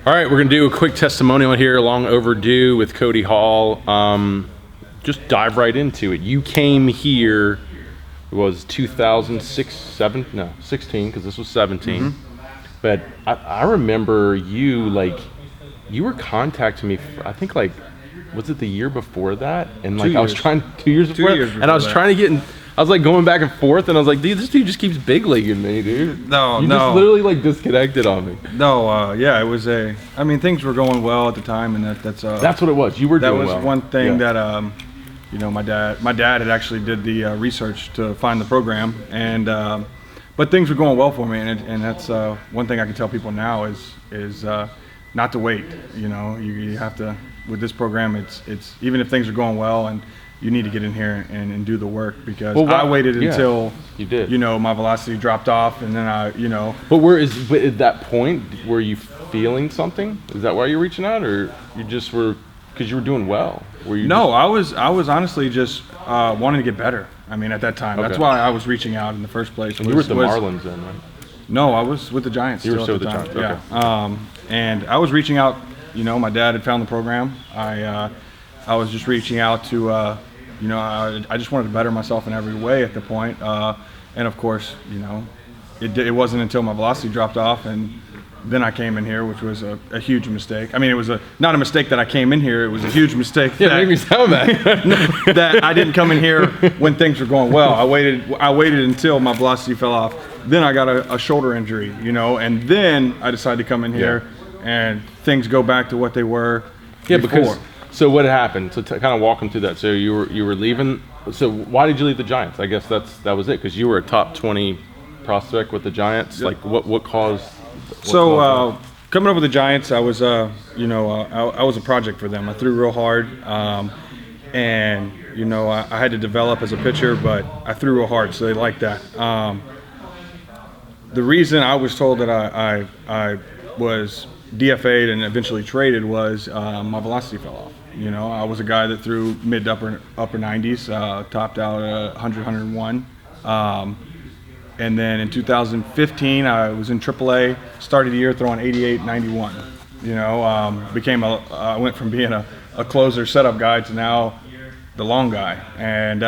All right, we're going to do a quick testimonial here, long overdue, with Cody Hall. Just dive right into it. You came here, it was 16, because this was 17. Mm-hmm. But I remember you, you were contacting me, I think, was it the year before that? And I was trying, 2 years before, and I was trying to get in. I was going back and forth, and I was like, dude, this dude just keeps big leaguing me, dude. You just literally disconnected on me. No, yeah, it was things were going well at the time, and that's what it was. You were doing well. That was one thing that, my dad had actually did the research to find the program, and but things were going well for me, and that's one thing I can tell people now is not to wait. You have to, with this program, it's even if things are going well and you need to get in here and do the work, because I waited until you did. My velocity dropped off, and then But at that point, were you feeling something? Is that why you're reaching out, or you just were because you were doing well? No, I was honestly just wanting to get better. At that time, that's why I was reaching out in the first place. And you were with the Marlins then, right? No, I was with the Giants. You were still with the Giants. Okay. Yeah. And I was reaching out. My dad had found the program. I was just reaching out to, I just wanted to better myself in every way at the point. And of course, it wasn't until my velocity dropped off, and then I came in here, which was a huge mistake. It was not a mistake that I came in here. It was a huge mistake. Yeah, make me sound bad. That I didn't come in here when things were going well. I waited until my velocity fell off. Then I got a shoulder injury, and then I decided to come in here, and things go back to what they were before. So what happened? So kind of walk them through that. So you were leaving. So why did you leave the Giants? I guess that was it, because you were a top 20 prospect with the Giants. Yep. What caused? Coming up with the Giants, I was I was a project for them. I threw real hard, and I had to develop as a pitcher, but I threw real hard, so they liked that. The reason I was told that I was DFA'd and eventually traded was my velocity fell off. I was a guy that threw mid to upper 90s, topped out at 100, 101. And then in 2015, I was in AAA, started the year throwing 88, 91. I went from being a closer setup guy to now the long guy. And,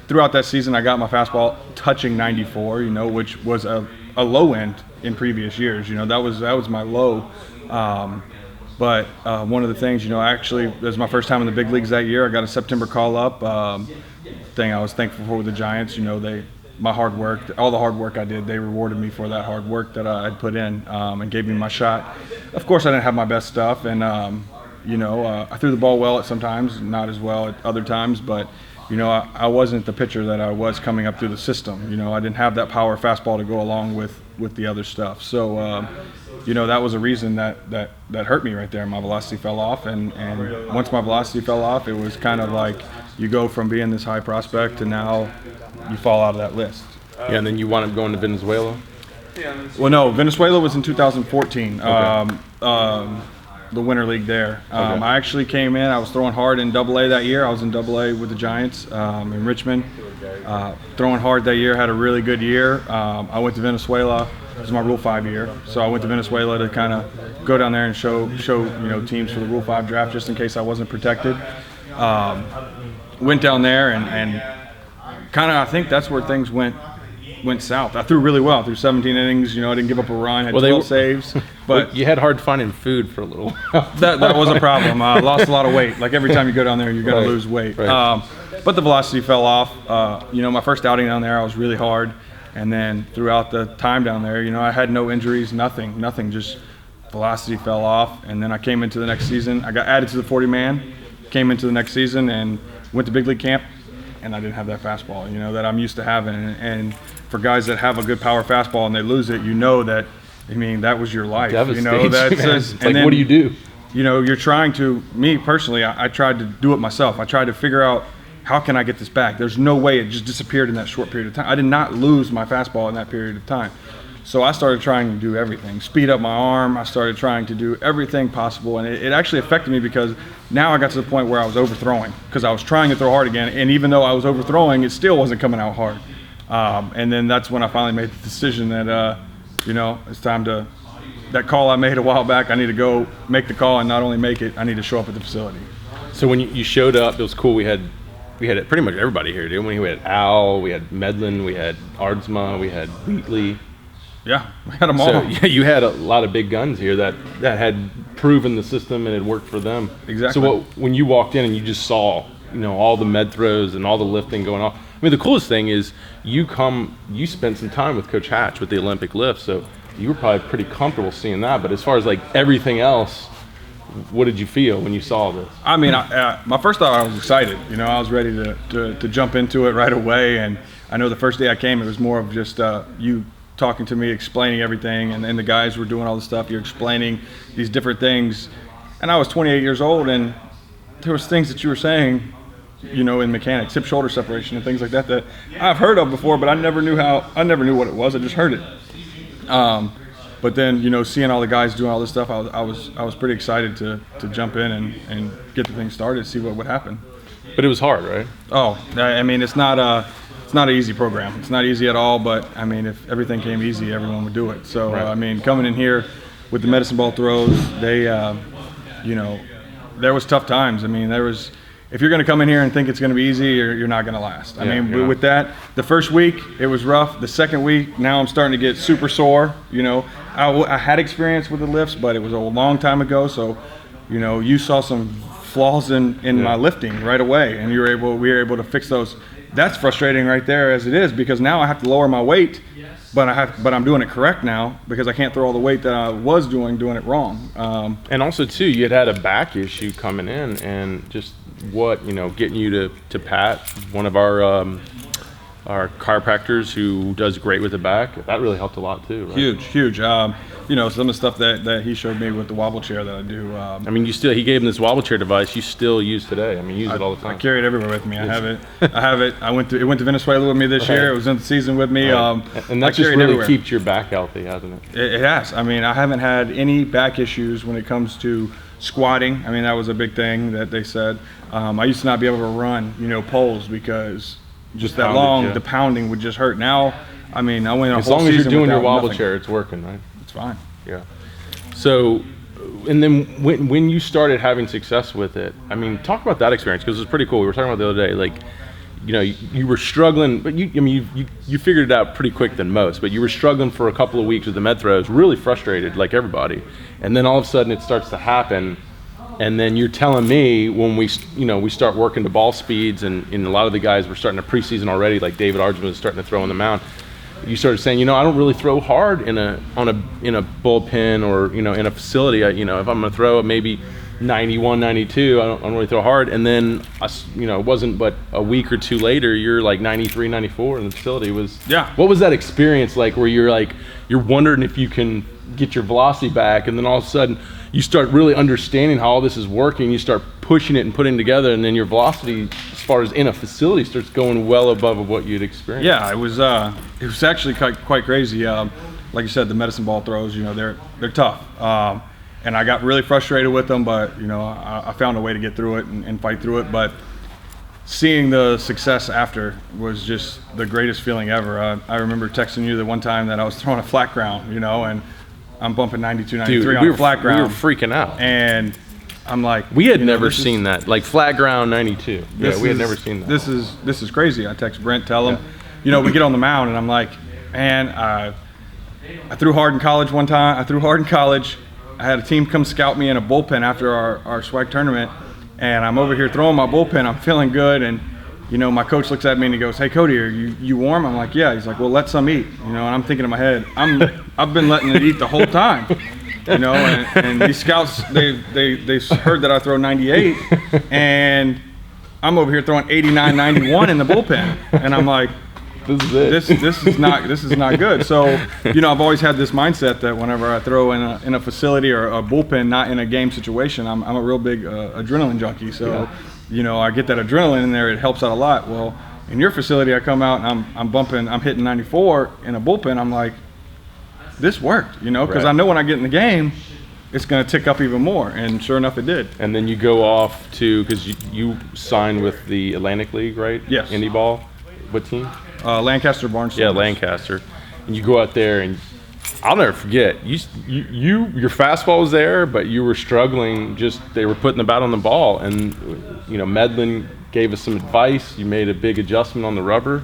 throughout that season, I got my fastball touching 94, which was a low end in previous years. That was my low. But one of the things, actually, it was my first time in the big leagues that year. I got a September call up. Thing I was thankful for with the Giants. My hard work, all the hard work I did, they rewarded me for that hard work that I'd put in, and gave me my shot. Of course, I didn't have my best stuff, and I threw the ball well at sometimes, not as well at other times, but I wasn't the pitcher that I was coming up through the system. I didn't have that power fastball to go along with the other stuff. So, that was a reason that hurt me right there. My velocity fell off, and once my velocity fell off, it was kind of like you go from being this high prospect to now you fall out of that list. Yeah, and then you wound up going to Venezuela? Well, no, Venezuela was in 2014. Okay. The Winter League there. Okay. I actually came in. I was throwing hard in AA that year. I was in AA with the Giants in Richmond. Throwing hard that year, had a really good year. I went to Venezuela. It was my Rule 5 year. So I went to Venezuela to kind of go down there and show teams for the Rule 5 draft, just in case I wasn't protected. Went down there and kind of, I think that's where things went south. I threw really well. I threw 17 innings. I didn't give up a run. Had 12 saves. But you had hard finding food for a little while. that was a problem. I lost a lot of weight. Like every time you go down there, you're going to lose weight. Right. But the velocity fell off. My first outing down there, I was really hard. And then throughout the time down there, I had no injuries, nothing. Just velocity fell off. And then I came into the next season. I got added to the 40-man. Came into the next season and went to big league camp. And I didn't have that fastball, that I'm used to having. And for guys that have a good power fastball and they lose it, that, that was your life. It's like, what do you do? You're trying to, me personally, I tried to do it myself. I tried to figure out, how can I get this back? There's no way it just disappeared in that short period of time. I did not lose my fastball in that period of time. So I started trying to do everything, speed up my arm. I started trying to do everything possible, and it actually affected me because now I got to the point where I was overthrowing because I was trying to throw hard again, and even though I was overthrowing, it still wasn't coming out hard. And then that's when I finally made the decision that, it's time to that call I made a while back. I need to go make the call, and not only make it, I need to show up at the facility. So when you showed up, it was cool. We had pretty much everybody here, didn't we? We had Al, we had Medlin, we had Ardsma, we had Wheatley. Yeah, we had them all. So yeah, you had a lot of big guns here that had proven the system and it worked for them. Exactly. So when you walked in and you just saw, all the med throws and all the lifting going on. I mean, the coolest thing is you spent some time with Coach Hatch with the Olympic lift, so you were probably pretty comfortable seeing that. But as far as like everything else, what did you feel when you saw this? I mean, my first thought, I was excited. I was ready to jump into it right away. And I know the first day I came, it was more of just you talking to me, explaining everything, and the guys were doing all the stuff. You're explaining these different things. And I was 28 years old, and there was things that you were saying, in mechanics, hip shoulder separation and things like that I've heard of before, but I never knew what it was. I just heard it. But then, seeing all the guys doing all this stuff, I was pretty excited to jump in and get the thing started, see what would happen. But it was hard, right? Oh, I mean, it's not an easy program. It's not easy at all. But I mean, if everything came easy, everyone would do it. So right. I mean, coming in here with the medicine ball throws, they, there was tough times. I mean, if you're going to come in here and think it's going to be easy, you're not going to last. I mean, with that, the first week, it was rough. The second week, now I'm starting to get super sore. I had experience with the lifts, but it was a long time ago. So, you saw some flaws in my lifting right away, and we were able to fix those. That's frustrating right there as it is, because now I have to lower my weight, but I'm doing it correct now because I can't throw all the weight that I was doing it wrong. And also too, you had a back issue coming in, and just getting you to Pat, one of our chiropractors who does great with the back, that really helped a lot too, right? Huge. Some of the stuff that he showed me with the wobble chair that I do. I mean, he gave him this wobble chair device you still use today. I mean, you use it all the time. I carry it everywhere with me. I have it. It went to Venezuela with me this year. It was in the season with me. Right. And that just really keeps your back healthy, hasn't it? It has. I mean, I haven't had any back issues when it comes to squatting. I mean, that was a big thing that they said. I used to not be able to run, poles because just that long, the pounding would just hurt. Now, I mean, I went a whole season. As long as you're doing your wobble nothing. chair, it's working, right? It's fine. Yeah. So, and then when you started having success with it, I mean, talk about that experience, because it was pretty cool. We were talking about the other day, like, you were struggling, but you figured it out pretty quick than most, but you were struggling for a couple of weeks with the med throws, really frustrated like everybody. And then all of a sudden it starts to happen. And then you're telling me when we start working the ball speeds, and a lot of the guys were starting to preseason already, like David Ardsma was starting to throw on the mound. You started saying, I don't really throw hard in a bullpen or in a facility. If I'm going to throw maybe 91, 92, I don't really throw hard. And then it wasn't but a week or two later, you're like 93, 94, and the facility was. Yeah. What was that experience like, where you're wondering if you can get your velocity back, and then all of a sudden you start really understanding how all this is working, you start pushing it and putting it together, and then your velocity, as far as in a facility, starts going well above what you'd experienced? Yeah, it was actually quite crazy. Like you said, the medicine ball throws, they're tough. And I got really frustrated with them, but, I found a way to get through it and fight through it. But seeing the success after was just the greatest feeling ever. I remember texting you the one time that I was throwing a flat ground, and I'm bumping 92, 93 on a flat ground. We were freaking out. And I'm like, we had never seen that, like flat ground 92. Yeah, we had never seen that. This is crazy. I text Brent, tell him, we get on the mound, and I'm like, man, I threw hard in college one time. I had a team come scout me in a bullpen after our swag tournament, and I'm over here throwing my bullpen. I'm feeling good, and my coach looks at me and he goes, "Hey Cody, are you warm?" I'm like, "Yeah." He's like, "Well, let some eat." And I'm thinking in my head, I've been letting it eat the whole time. And these scouts, they heard that I throw 98, and I'm over here throwing 89, 91 in the bullpen, and I'm like, this is not good. So I've always had this mindset that whenever I throw in a facility or a bullpen, not in a game situation, I'm a real big adrenaline junkie. So I get that adrenaline in there. It helps out a lot. Well, in your facility, I come out and I'm hitting 94 in a bullpen. I'm like, this worked, because right. I know when I get in the game, it's going to tick up even more. And sure enough, it did. And then you go off to, because you signed with the Atlantic League, right? Yes. Indy ball. What team? Lancaster Barnes. Yeah, Lancaster. And you go out there and I'll never forget. Your fastball was there, but you were struggling. They were putting the bat on the ball, and Medlin gave us some advice. You made a big adjustment on the rubber.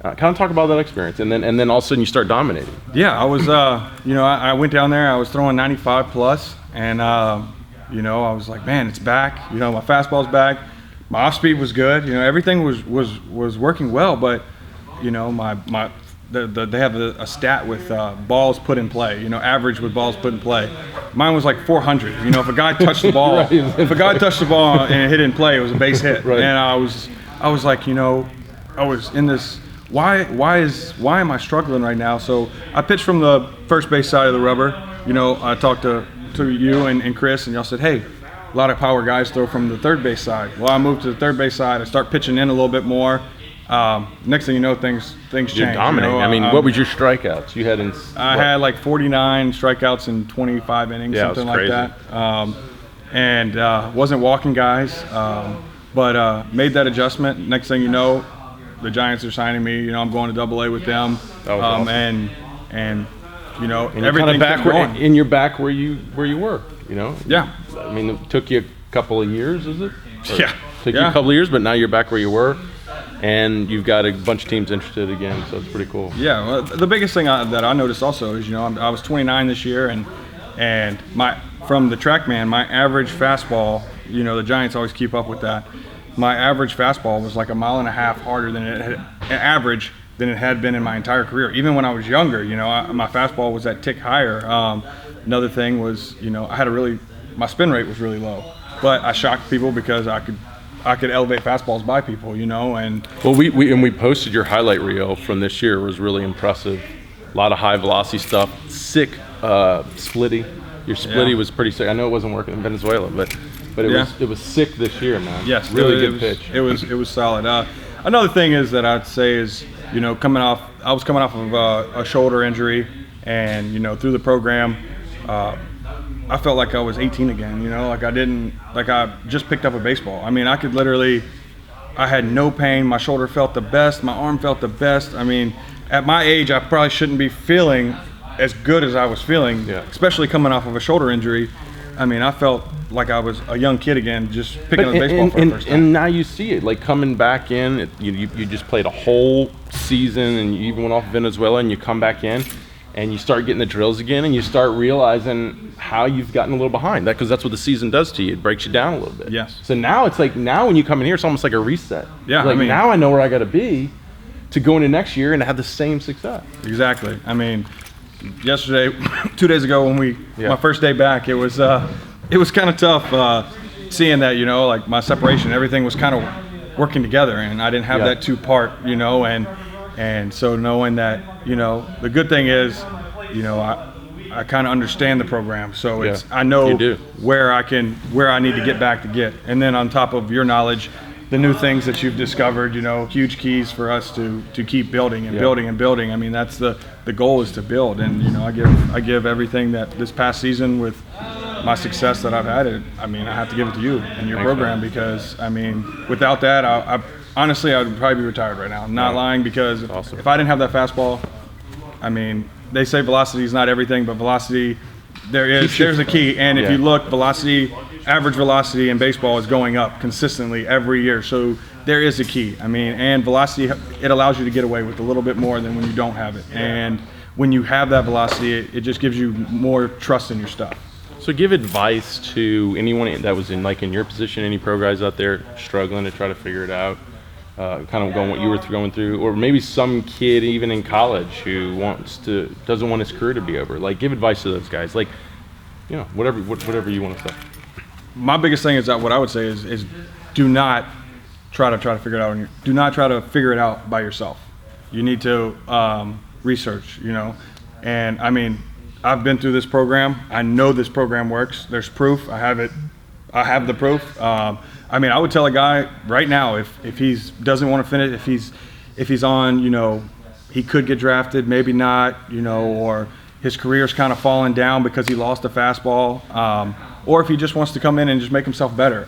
Kind of talk about that experience, and then all of a sudden you start dominating. Yeah, I was. I went down there. I was throwing 95 plus, and I was like, man, it's back. My fastball's back. My off speed was good. Everything was working well, but they have a stat with balls put in play, average with balls put in play. Mine was like 400. If a guy touched the ball, Right. if a guy touched the ball and it hit in play, it was a base hit. Right. And I was like, I was in this, why am I struggling right now? So I pitched from the first base side of the rubber. I talked to you and Chris, and y'all said, hey, a lot of power guys throw from the third base side. Well, I moved to the third base side. I start pitching in a little bit more. Next thing you know, things change. You're dominating. What was your strikeouts? You had I had like 49 strikeouts in 25 innings, something like that. And wasn't walking guys, but made that adjustment. Next thing you know, the Giants are signing me. I'm going to Double-A with them. That was awesome. And kind everything of kept going. and you're back where you were. Yeah. I mean, it took you a couple of years, is it? Yeah. Took you a couple of years, but now you're back where you were. And you've got a bunch of teams interested again, so it's pretty cool. Yeah, well, the biggest thing that I noticed also is, I was 29 this year, and from the TrackMan, my average fastball, the Giants always keep up with that. My average fastball was like 1.5 miles harder than it had been in my entire career. Even when I was younger, my fastball was that tick higher. Another thing was, my spin rate was really low, but I shocked people because I could elevate fastballs by people, and we posted your highlight reel from this year. It was really impressive. A lot of high velocity stuff. Sick splitty. Your splitty was pretty sick. I know it wasn't working in Venezuela, but it was sick this year, man. Yes, really good pitch. It was solid. Another thing is that I'd say is I was coming off of a shoulder injury, and through the program. I felt like I was 18 again, I just picked up a baseball. I mean, I had no pain. My shoulder felt the best. My arm felt the best. I mean, at my age, I probably shouldn't be feeling as good as I was feeling, especially coming off of a shoulder injury. I mean, I felt like I was a young kid again, just picking up a baseball for the first time. And now you see it, like coming back in, you just played a whole season, and you even went off Venezuela, and you come back in. And you start getting the drills again, and you start realizing how you've gotten a little behind. Because that's what the season does to you. It breaks you down a little bit. Yes. So now it's like, when you come in here, it's almost like a reset. Yeah. Now I know where I got to be to go into next year and have the same success. Exactly. I mean, yesterday, 2 days ago when my first day back, it was kind of tough seeing that, like my separation, everything was kind of working together, and I didn't have that two-part, and so knowing that, the good thing is, I kind of understand the program. So I know where I need to get back to get. And then on top of your knowledge, the new things that you've discovered, huge keys for us to keep building and building and building. I mean, that's the goal is to build. And, I give everything that this past season with my success that I've had I have to give it to you and your program, because, without that, I honestly, I would probably be retired right now. I'm not lying, because if I didn't have that fastball, they say velocity is not everything, but velocity, there's a key. And if you look, average velocity in baseball is going up consistently every year. So there is a key. And velocity, it allows you to get away with a little bit more than when you don't have it. And when you have that velocity, it just gives you more trust in your stuff. So give advice to anyone that was in your position, any pro guys out there struggling to try to figure it out. Kind of going what you were going through, or maybe some kid even in college who doesn't want his career to be over. Give advice to those guys, whatever you want to say. My biggest thing is that what I would say is do not try to figure it out. Do not try to figure it out by yourself. You need to research, and I've been through this program. I know this program works. There's proof. I have it. I have the proof. I would tell a guy right now, if he doesn't want to finish, if he's on, he could get drafted, maybe not, or his career's kind of falling down because he lost a fastball, or if he just wants to come in and just make himself better.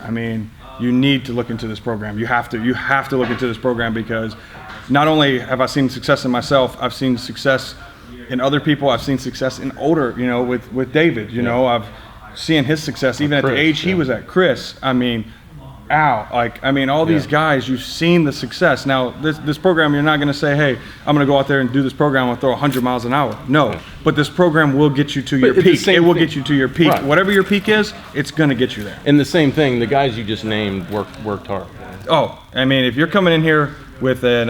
You need to look into this program. You have to look into this program, because not only have I seen success in myself, I've seen success in other people. I've seen success in older, you know, with David. You know, I've seen his success even at the age he was at. Chris, I mean, Al, like, I mean, all these guys, you've seen the success. Now, this program, you're not going to say, hey, I'm going to go out there and do this program and throw 100 miles an hour. No, but this program will get you to your peak. It will get you to your peak. Right. Whatever your peak is, it's going to get you there. And the same thing, the guys you just named worked hard. Oh, I mean, if you're coming in here with an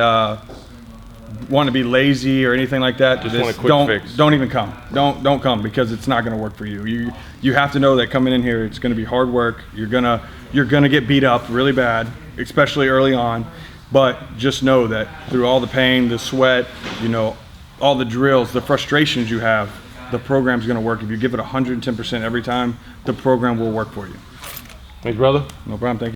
want to be lazy or anything like that, just want a quick fix. Don't even come. Don't come, because it's not going to work for you. You have to know that coming in here, it's going to be hard work. You're gonna get beat up really bad, especially early on. But just know that through all the pain, the sweat, you know, all the drills, the frustrations you have, the program's going to work. If you give it 110% every time, the program will work for you. Thanks, brother. No problem. Thank you.